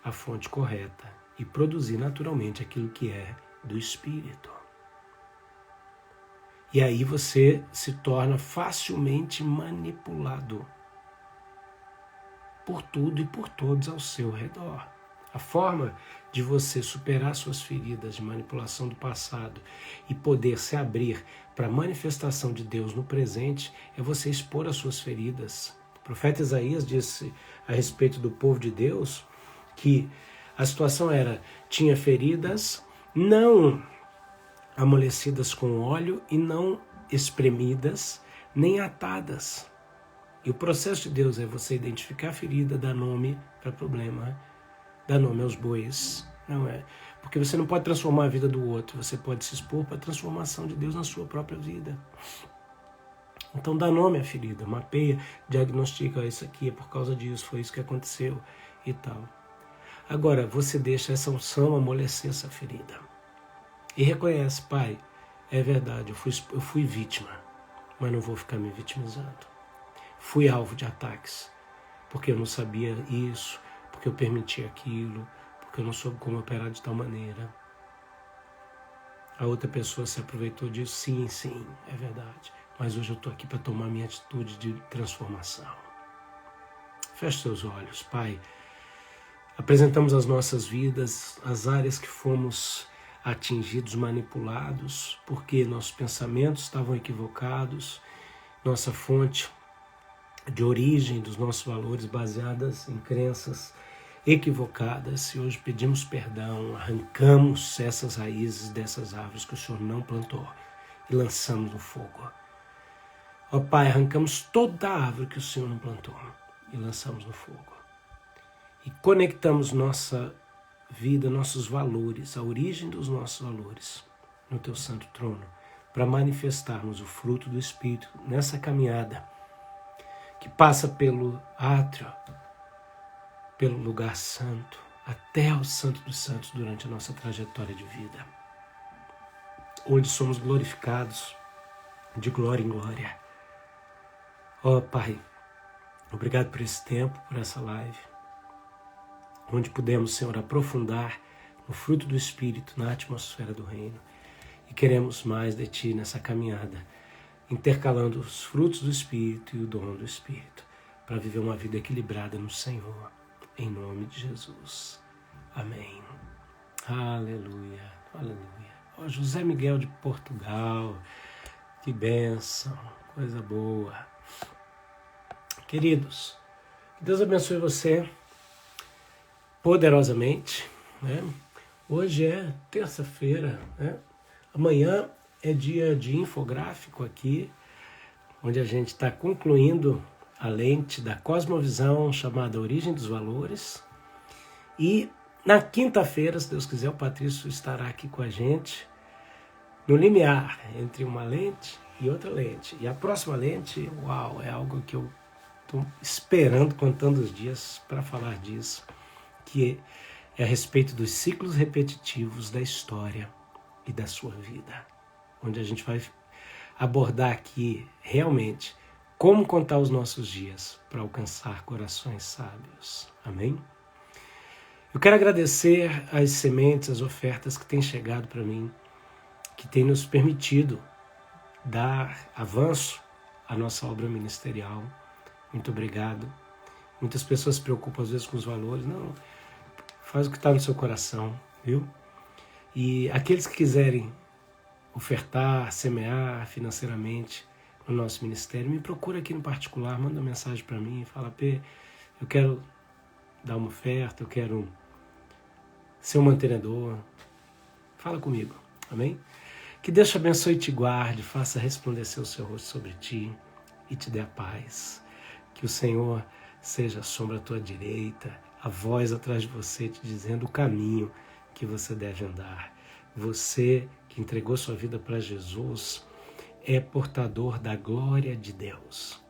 a fonte correta e produzir naturalmente aquilo que é do Espírito. E aí você se torna facilmente manipulado por tudo e por todos ao seu redor. A forma de você superar suas feridas de manipulação do passado e poder se abrir para a manifestação de Deus no presente é você expor as suas feridas. O profeta Isaías disse a respeito do povo de Deus que a situação tinha feridas não amolecidas com óleo e não espremidas nem atadas. E o processo de Deus é você identificar a ferida, dar nome para problema, dar nome aos bois, não é? Porque você não pode transformar a vida do outro, você pode se expor para a transformação de Deus na sua própria vida. Então dá nome à ferida, mapeia, diagnostica, isso aqui é por causa disso, foi isso que aconteceu e tal. Agora, você deixa essa unção amolecer essa ferida. E reconhece, Pai, é verdade, eu fui vítima, mas não vou ficar me vitimizando. Fui alvo de ataques, porque eu não sabia isso, porque eu permiti aquilo, porque eu não soube como operar de tal maneira. A outra pessoa se aproveitou disso, sim, é verdade. Mas hoje eu estou aqui para tomar minha atitude de transformação. Feche seus olhos, Pai. Apresentamos as nossas vidas, as áreas que fomos atingidos, manipulados, porque nossos pensamentos estavam equivocados, nossa fonte de origem dos nossos valores baseadas em crenças equivocadas. E hoje pedimos perdão, arrancamos essas raízes dessas árvores que o Senhor não plantou e lançamos no fogo. Ó Pai, arrancamos toda a árvore que o Senhor não plantou e lançamos no fogo. E conectamos nossa vida, nossos valores, a origem dos nossos valores no Teu santo trono, para manifestarmos o fruto do Espírito nessa caminhada que passa pelo átrio, pelo lugar santo, até o Santo dos Santos durante a nossa trajetória de vida, onde somos glorificados de glória em glória. Ó Pai, obrigado por esse tempo, por essa live, onde pudemos, Senhor, aprofundar no fruto do Espírito, na atmosfera do reino. E queremos mais de Ti nessa caminhada, intercalando os frutos do Espírito e o dom do Espírito, para viver uma vida equilibrada no Senhor, em nome de Jesus. Amém. Aleluia, aleluia. Ó, José Miguel de Portugal, que bênção, coisa boa. Queridos, que Deus abençoe você poderosamente, né? Hoje é terça-feira, né? Amanhã é dia de infográfico aqui, onde a gente está concluindo a lente da cosmovisão chamada Origem dos Valores. E na quinta-feira, se Deus quiser, o Patrício estará aqui com a gente no limiar entre uma lente e outra lente. E a próxima lente, uau, é algo que eu estou esperando, contando os dias para falar disso, que é a respeito dos ciclos repetitivos da história e da sua vida, onde a gente vai abordar aqui realmente como contar os nossos dias para alcançar corações sábios. Amém? Eu quero agradecer as sementes, as ofertas que têm chegado para mim, que têm nos permitido dar avanço à nossa obra ministerial. Muito obrigado. Muitas pessoas se preocupam às vezes com os valores. Não, faz o que está no seu coração, viu? E aqueles que quiserem ofertar, semear financeiramente no nosso ministério, me procura aqui no particular, manda mensagem para mim, fala, P, eu quero dar uma oferta, eu quero ser um mantenedor. Fala comigo, amém? Que Deus te abençoe e te guarde, faça resplandecer o seu rosto sobre ti e te dê a paz. Que o Senhor seja a sombra à tua direita, a voz atrás de você te dizendo o caminho que você deve andar. Você que entregou sua vida para Jesus é portador da glória de Deus.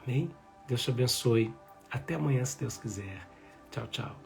Amém? Deus te abençoe. Até amanhã, se Deus quiser. Tchau, tchau.